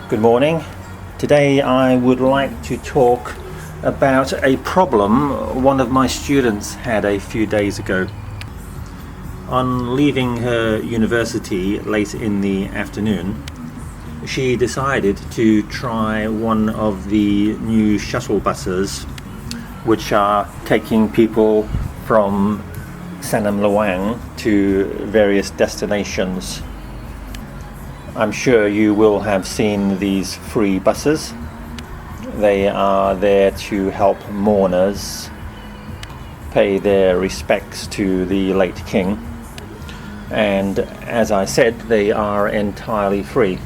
Good morning. Today I would like to talk about a problem one of my students had a few days ago. On leaving her university late in the afternoon, she decided to try one of the new shuttle buses which are taking people from Sanam Luang to various destinations. I'm sure you will have seen these free buses. They are there to help mourners pay their respects to the late king, and as I said, they are entirely free.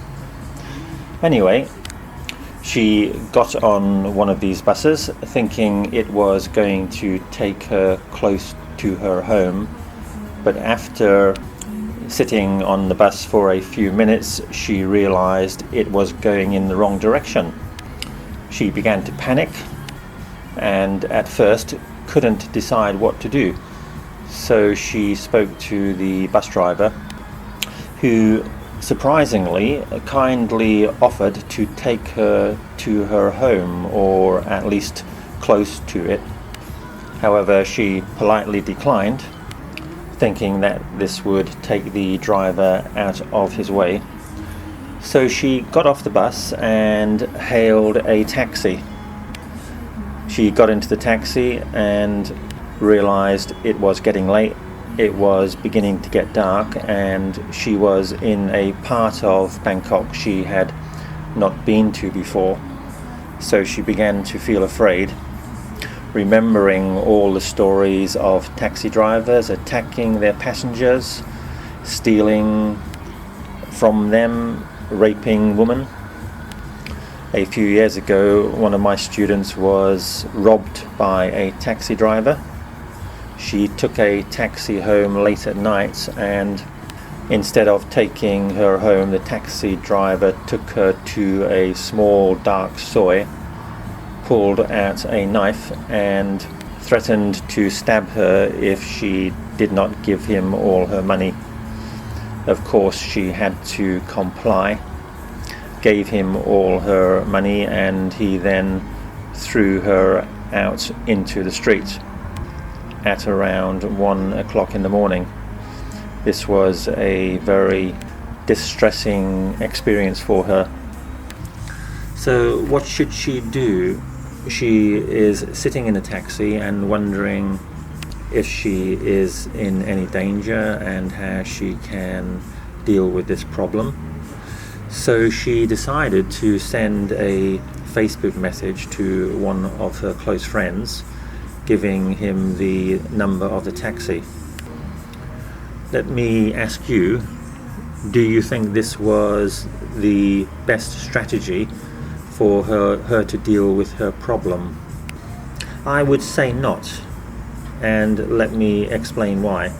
Anyway, she got on one of these buses thinking it was going to take her close to her home, but after sitting on the bus for a few minutes, she realized it was going in the wrong direction. She began to panic and at first couldn't decide what to do. So she spoke to the bus driver, who surprisingly kindly offered to take her to her home, or at least close to it. However, she politely declined, thinking that this would take the driver out of his way. So she got off the bus and hailed a taxi. She got into the taxi and realized it was getting late. It was beginning to get dark, and she was in a part of Bangkok she had not been to before. So she began to feel afraid, remembering all the stories of taxi drivers attacking their passengers, stealing from them, raping women. A few years ago, one of my students was robbed by a taxi driver. She took a taxi home late at night, and instead of taking her home, the taxi driver took her to a small dark soi, pulled out a knife and threatened to stab her if she did not give him all her money. Of course, she had to comply, gave him all her money, and he then threw her out into the street at around 1 o'clock in the morning. This was a very distressing experience for her. So what should she do? She is sitting in a taxi and wondering if she is in any danger and how she can deal with this problem. So she decided to send a Facebook message to one of her close friends, giving him the number of the taxi. Let me ask you, do you think this was the best strategy for her to deal with her problem? I would say not, and let me explain why.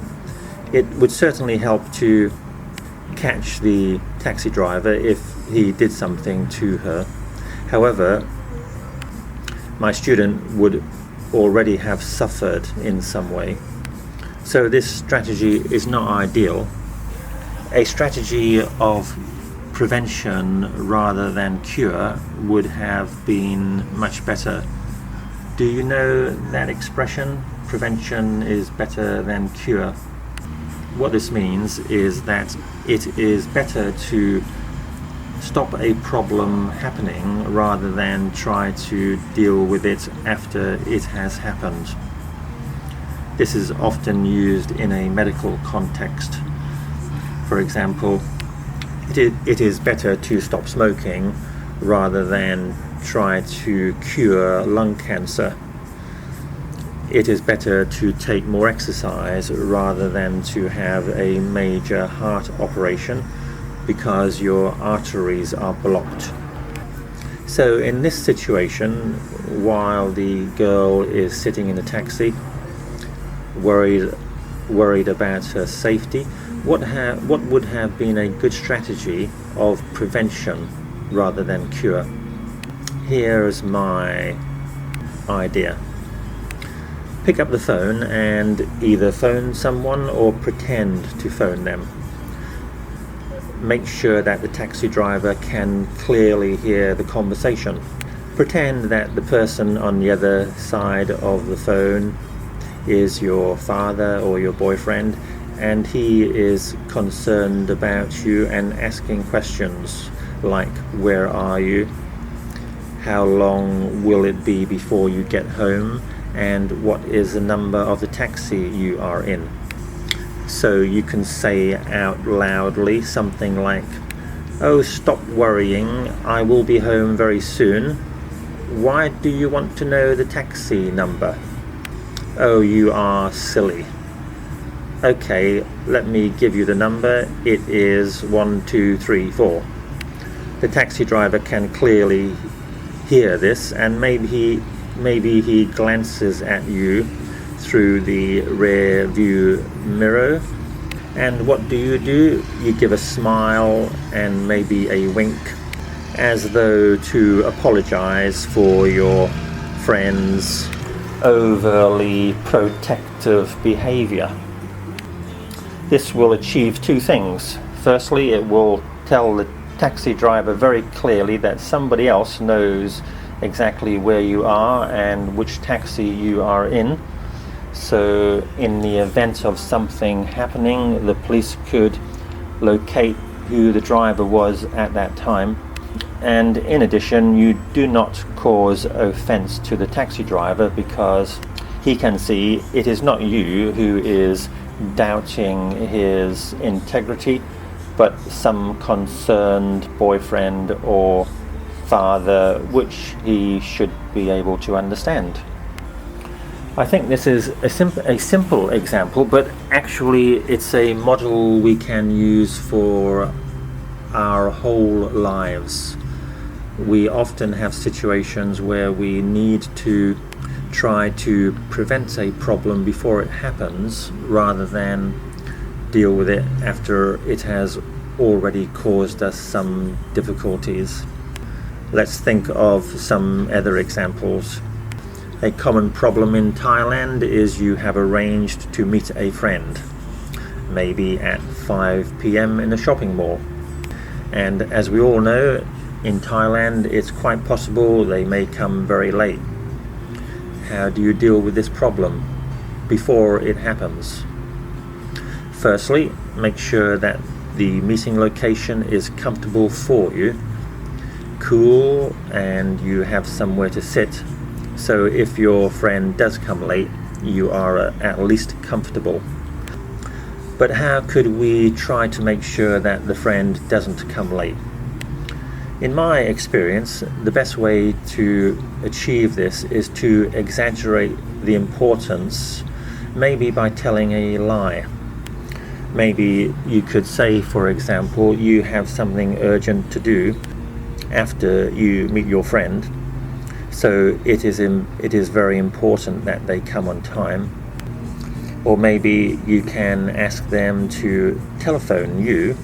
It would certainly help to catch the taxi driver if he did something to her. However, my student would already have suffered in some way, so this strategy is not ideal. A strategy of prevention rather than cure would have been much better. Do you know that expression? Prevention is better than cure. What this means is that it is better to stop a problem happening rather than try to deal with it after it has happened. This is often used in a medical context. For example, it is better to stop smoking rather than try to cure lung cancer. It is better to take more exercise rather than to have a major heart operation because your arteries are blocked. So in this situation, while the girl is sitting in a taxi, worried about her safety, what would have been a good strategy of prevention rather than cure? Here's my idea. Pick up the phone and either phone someone or pretend to phone them. make sure that the taxi driver can clearly hear the conversation. Pretend that the person on the other side of the phone is your father or your boyfriend, and he is concerned about you and asking questions like, where are you? How long will it be before you get home? And what is the number of the taxi you are in? So you can say out loudly something like, oh, stop worrying, I will be home very soon. Why do you want to know the taxi number? Oh, you are silly. Okay, let me give you the number. It is 1234. The taxi driver can clearly hear this, and maybe he glances at you through the rear view mirror. And what do? You give a smile and maybe a wink, as though to apologize for your friend's overly protective behavior. This will achieve two things. Firstly, it will tell the taxi driver very clearly that somebody else knows exactly where you are and which taxi you are in. So in the event of something happening, the police could locate who the driver was at that time. And in addition, you do not cause offense to the taxi driver, because he can see it is not you who is doubting his integrity, but some concerned boyfriend or father, which he should be able to understand. I think this is a simple example, but actually it's a model we can use for our whole lives. We often have situations where we need to try to prevent a problem before it happens, rather than deal with it after it has already caused us some difficulties. Let's think of some other examples. A common problem in Thailand is you have arranged to meet a friend, maybe at 5 p.m. in a shopping mall. And as we all know, in Thailand it's quite possible they may come very late. How do you deal with this problem before it happens? Firstly, make sure that the meeting location is comfortable for you, cool, and you have somewhere to sit. So if your friend does come late, you are at least comfortable. But how could we try to make sure that the friend doesn't come late? In my experience, the best way to achieve this is to exaggerate the importance, maybe by telling a lie. Maybe you could say, for example, you have something urgent to do after you meet your friend, so it is very important that they come on time. Or maybe you can ask them to telephone you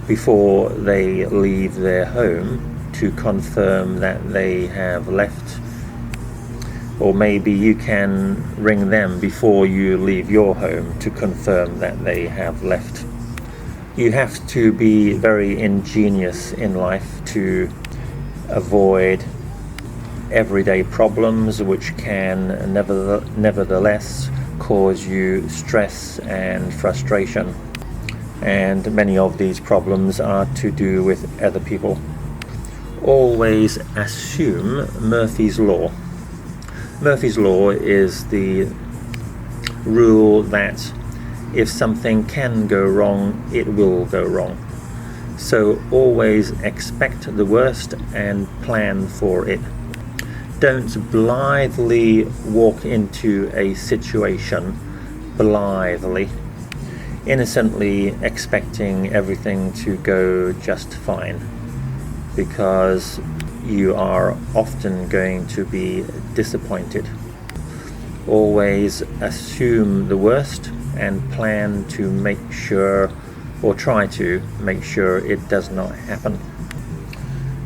before they leave their home to confirm that they have left. Or maybe you can ring them before you leave your home to confirm that they have left. You have to be very ingenious in life to avoid everyday problems which can nevertheless cause you stress and frustration. And many of these problems are to do with other people. Always assume Murphy's Law. Murphy's Law is the rule that if something can go wrong, it will go wrong. So always expect the worst and plan for it. Don't blithely walk into a situation blithely, innocently expecting everything to go just fine, because you are often going to be disappointed. Always assume the worst and plan to make sure, or try to make sure, it does not happen.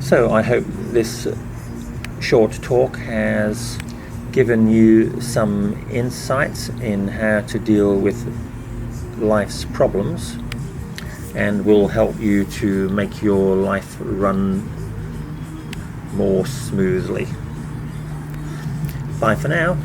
So I hope this short talk has given you some insights in how to deal with life's problems. and will help you to make your life run more smoothly. Bye for now.